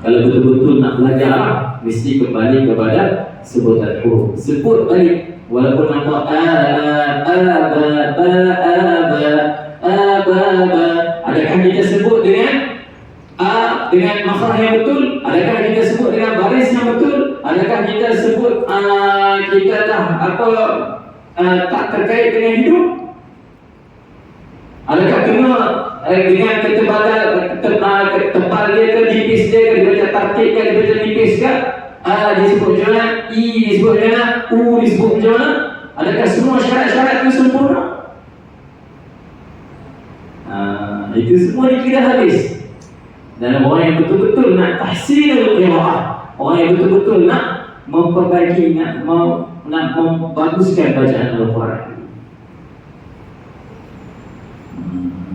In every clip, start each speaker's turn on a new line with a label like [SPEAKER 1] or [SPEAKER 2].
[SPEAKER 1] Kalau betul-betul nak belajar, mesti kembali kepada sebutan huruf. Sebut balik. Walaupun nampak adakah kita sebut dengan makhraj yang betul? Adakah kita sebut dengan baris yang betul? Adakah kita sebut kita dah tak terkait dengan hidup? Adakah kena dengan tebal dia ke tipis dia ke, dibaca tartib ke, dibaca tipis ke, disebut macam mana, I disebut macam mana, U disebut macam mana? Adakah semua syarat-syarat itu sempurna? Itu semua dikira habis. Dan orang yang betul-betul nak tahsinul qiraah, orang yang betul-betul nak memperbaiki, nak membaguskan bacaan Al-Quran.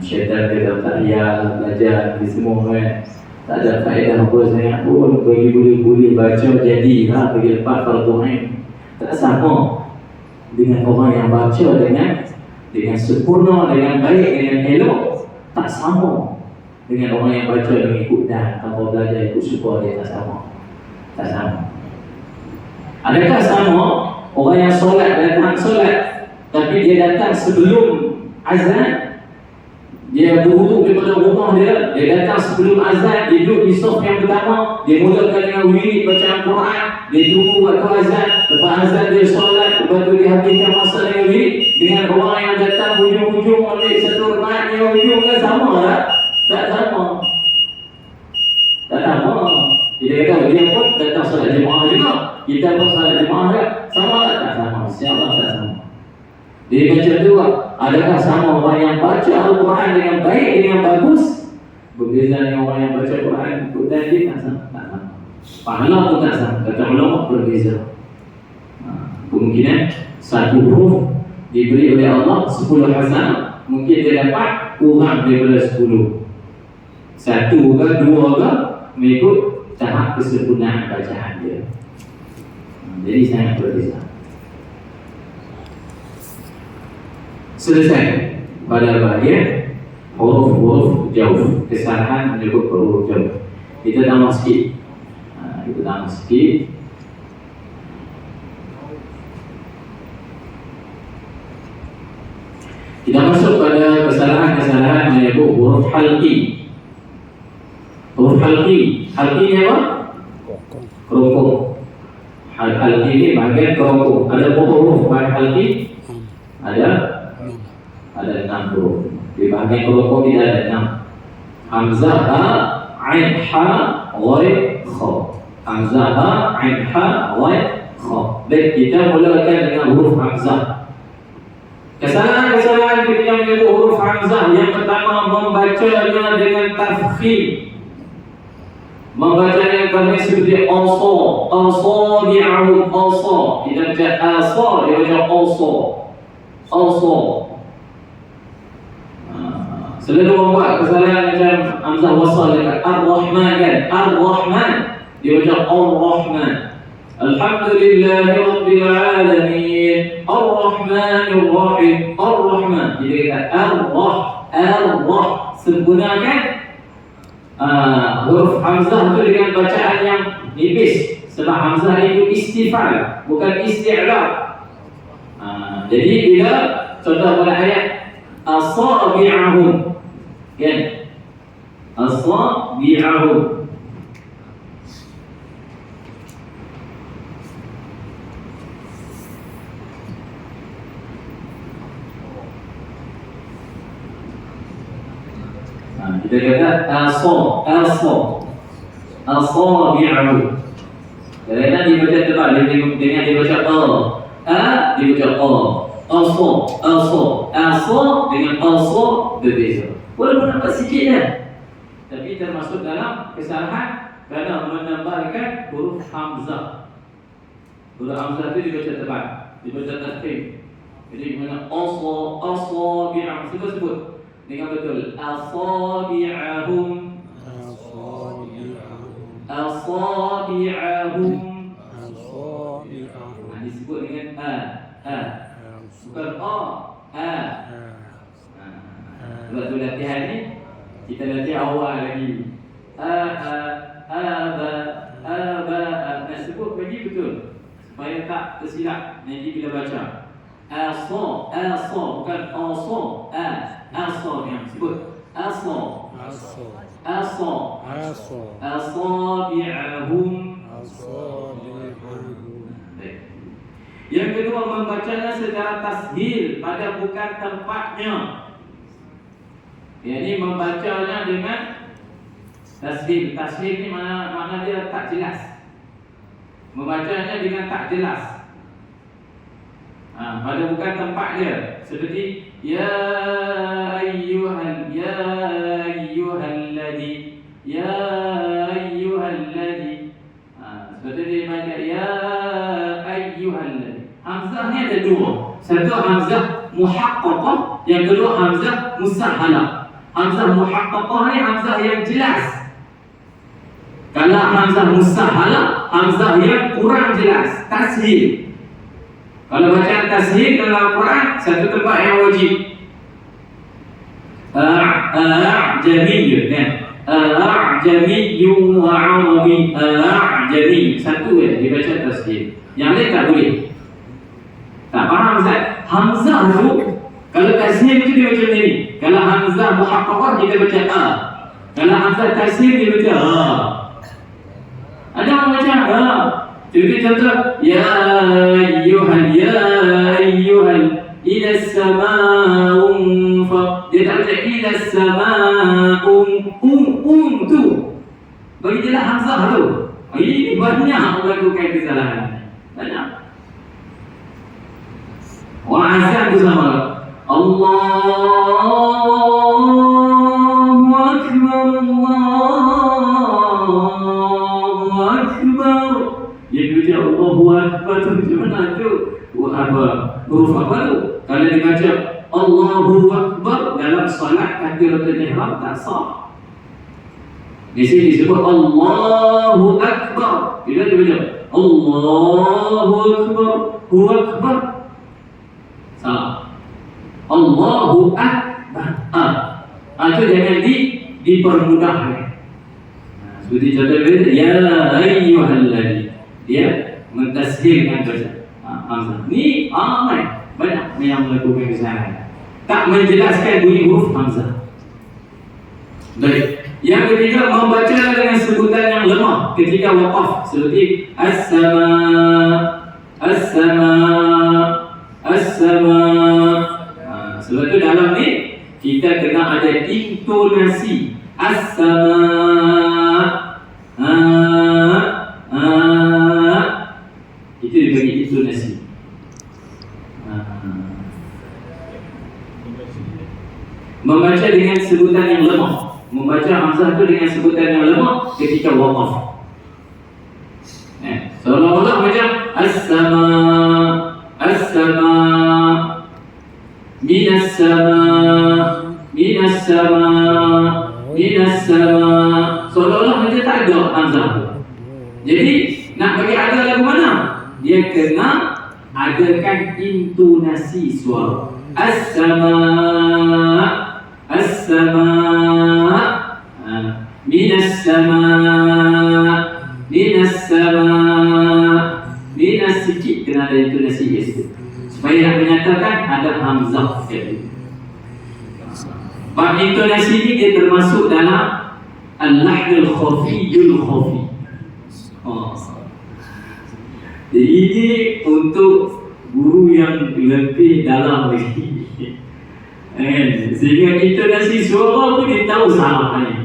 [SPEAKER 1] Syaitan kata tak payah belajar ni semua kan, tak ada faedah apa sangat pun, bagi boleh baca jadi bagi lepas fardu ain. Tak sama dengan orang yang baca dengan sempurna, dengan baik, dengan elok. Tak sama dengan orang yang baca dengan ikut dan tanpa belajar ikut suka dia. Tak sama. Adakah sama orang yang datang solat tapi dia datang sebelum azan? Dia berwuduk daripada rumah dia datang sebelum azan, dia duduk di saf yang pertama, dia mulakan dengan wirid bacaan Quran, dia tunggu waktu azan, lepas azan dia solat, lepas tu dia habiskan masa dengan wirid. Dengan orang yang datang hujung-hujung ambil satu rakaat yang hujung kan sama tak? Tak sama. Kita kata dia pun datang solat jemaah juga, kita pun solat jemaah juga, sama tak sama? Siapa tak sama? Dia macam tu, adakah sama orang yang baca Al-Quran dengan baik, dengan bagus, berbeza dengan orang yang baca Al-Quran dan dia tak sama. Pahala pun tak sama, kata ulama berbeza. Kemungkinan satu huruf diberi oleh Allah 10 hasanah, mungkin dia dapat kurang daripada 10. Satu ke dua ke, mengikut tahap kesempurnaan bacaan dia. Jadi sangat berbeza. Selesai pada bahagian huruf-huruf jauh, kesalahan menyebut huruf jauh. Kita tambah sikit. Kita masuk pada kesalahan-kesalahan menyebut huruf halqi. Huruf halqi ni apa? Kerongkong. Halqi ni bahagian kerongkong. Ada berapa huruf bahagian halqi? Ada 6 huruf. Di bahagian kerongkong kita ada 6. Hamzah, ha, ain, ha, ghain, kha. Hamzah, ha, ain, ha, ghain, kha. Baik, kita mulakan dengan huruf hamzah. Kesalahan-kesalahan ketika menyebut huruf hamzah. Yang pertama, membacanya dengan tafkhim. Membacanya kami seperti asa, di'ahum, asa. Kita baca asa, dia baca asa. Selalu membuat kesalahan macam hamzah wasal dekat Ar-Rahman kan, Ar-Rahman dia baca Ar-Rahman. Alhamdulillahi Rabbil Alamin, Ar-Rahmanir Rahim, Ar-Rahman. Dia kata Ar-Rah. Sempurnakan huruf hamzah itu dengan bacaan yang nipis, sebab hamzah itu istifal, bukan isti'la. Jadi bila contoh pada ayat asabi'ahum kan, asabi'ahum, kita kata asabi'ahum. Kerana dibaca tebal dengan dibaca dibaca asa dengan asa berbeza. Walaupun nampak sikit je, tapi termasuk dalam kesalahan kerana menambahkan huruf hamzah. Huruf hamzah itu dibaca tebal, dibaca tartib. Jadi mana asabi'ahum, sebut dengan betul. Asabi'ahum. Disebut dengan bukan Sebab tu latihan ni kita latih awal lagi. tersilap nanti bila baca. Asa, bukan asa yang sebut. Asa. Asabi'ahum. Yang kedua, membacanya secara tashil pada bukan tempatnya. Ini membacanya dengan tashil. Tashil ni mana dia tak jelas. Membacanya dengan tak jelas. Pada bukan tempat dia. Seperti ya ayyuhalladhi, seperti dia baca ya ayyuhalladhi. Hamzah ni ada dua. Satu hamzah muhaqqaqah, yang kedua hamzah musahhalah. Hamzah muhaqqaqah ni hamzah yang jelas. Kalau hamzah musahhalah, hamzah yang kurang jelas, tashil. Kalau bacaan tashil dalam Al-Quran, satu tempat yang wajib. A'jami kan? A'jami wa 'arabi. A'jami satu ya dibaca tashil. Yang lain tak boleh. Tak faham Ustaz? Hamzah tu kalau tashil itu dia macam ni. Kalau hamzah muhaqqaqah kita baca a. Kalau hamzah tashil dia baca a. Ada orang baca a. Jadi contoh ya ayyuhal ila as-sama'un fa. Dia tak baca ila as-sama'un tu. Bagi jelas hamzah tu. Ini banyak melakukan kesalahan. Banyak. Wa'azan bersama Allahu Akbar, Allahu Akbar. Dia baca Allahu Akbar tu macam mana tu? Huruf apa tu? Kalau dia baca Allahu Akbar dalam solat takbiratul ihram tak sah. Di sini disebut Allahu Akbar. Bila dia baca Allahu Akbar, Hu Akbar, salah. Allahu Akbar. Itu jangan dipermudah. Seperti contoh ya ayyuhalladzi. Dia mentashilkan baca hamzah. Ni banyak yang melakukan kesalahan. Tak menjelaskan bunyi huruf hamzah. Baik. Yang ketiga, membaca dengan sebutan yang lemah ketika waqaf, seperti as-sama. Sebab itu dalam ni kita kena ada intonasi as-sama. Itu dibagi intonasi. Membaca dengan sebutan yang lemah. Membaca hamzah itu dengan sebutan yang lemah ketika waqaf. Seolah-olah macam as-sama, minas sama. Seolah-olah macam tak ada hamzah. Jadi nak bagi ada lagu mana? Dia kena adakan intonasi suara. As-sama, minas sama, minas sikit kena ada intonasi itu supaya nak menyatakan ada hamzah sekali. Bab intonasi ini dia termasuk dalam al-lahnul khafiyul khafi. Jadi ini untuk guru yang lebih dalam lagi. Sehingga intonasi suara pun dia tahu salah ni.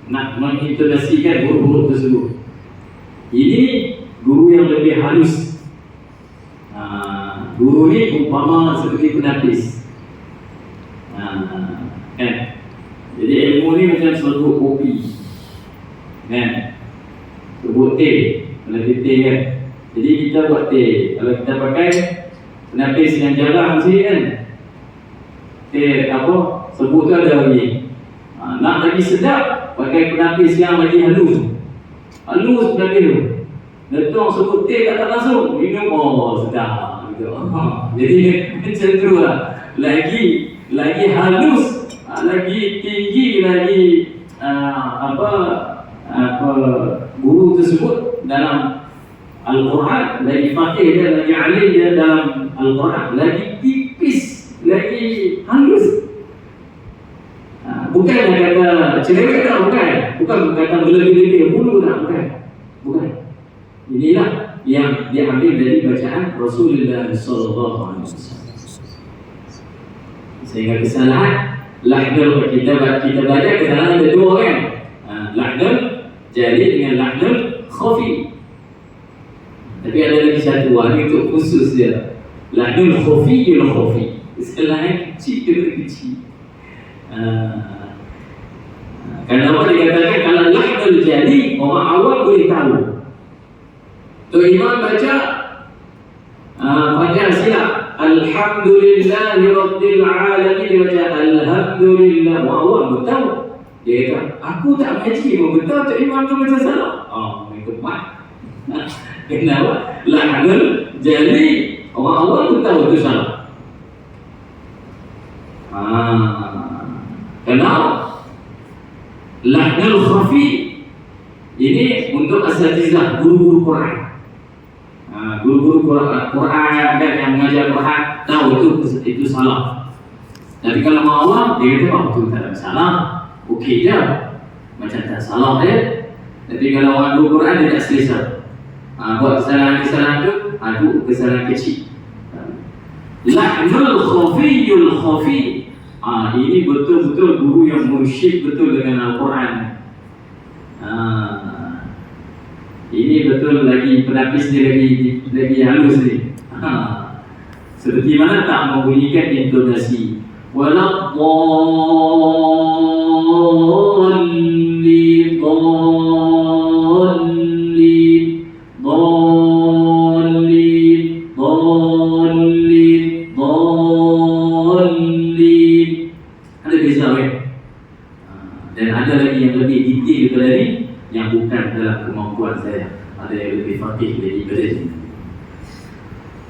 [SPEAKER 1] Nak mengintonasikan huruf-huruf tersebut. Ini guru yang lebih halus. Guru ni umpama seperti penapis. Kan? Jadi ilmu ni macam serbuk kopi. Kan? Serbuk teh. Kalau teh kan. Jadi kita buat teh. Kalau kita pakai penapis yang jarang mesti kan. Teh apa? Serbuk tu ada lagi. Nak lagi sedap, pakai penapis yang lagi halus. Halus penapis tu. Letak serbuk teh kat atas langsung. Minum, sedap. gitu. Jadi macam tu lah. Lagi halus, lagi tinggi, lagi guru tersebut dalam Al-Quran, lagi faqih dia, lagi alim dia dalam Al-Quran, lagi tipis, lagi halus. Bukan kata cerewet tak, bukan kata berlebih-lebih bulu tak, bukan. Inilah yang diambil dari bacaan Rasulullah SAW. Sehingga kesalahan lahnul, kita baca kesalahan ada dua kan, lahnul jali dengan lahnul khafi. Tapi ada lagi satu, itu khusus dia, lahnul khafiyul khafi, kesalahan kecil. Kenapa dikatakan kalau lahnul jali orang awam boleh tahu. Tu imam baca Fatihah silap, Alhamdulillahi Rabbil Alamin, dia baca Alhamdulillah, orang awam betul. Dia kata, aku tak ngaji pun betul, tu imam tu baca salah. Itu mat. Kenapa? Lahnul jali orang awam betul itu salah. Kenapa? Lahnul khafi ini untuk asatizah, guru-guru Quran. Guru-guru Quran dan yang mengajar Quran tahu itu salah. Tapi kalau mau awam, dia kata itu tak ada salah, okey je, macam tak salah ya. Tapi kalau orang guru Quran dia tak selesa, buat kesalahan-kesalahan itu kesalahan kecil. Lahnul khafiyul khafi, ini betul-betul guru yang mursyid betul dengan Al-Quran. Ini betul lagi penapis dia lagi halus ni. Seperti mana tak membunyikan intonasi. Ada beza kan? Dan ada lagi yang lebih detail daripada ini, yang bukan dalam kemampuan saya. Ada yang lebih faqih daripada ini.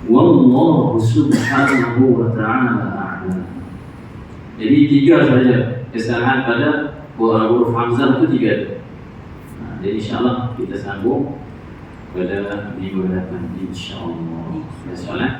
[SPEAKER 1] Wallahu subhanahu wa ta'ala a'lam. Jadi 3 saja kesalahan pada huruf hamzah itu 3. Jadi insyaAllah kita sambung pada minggu depan insyaAllah. Ada soalan?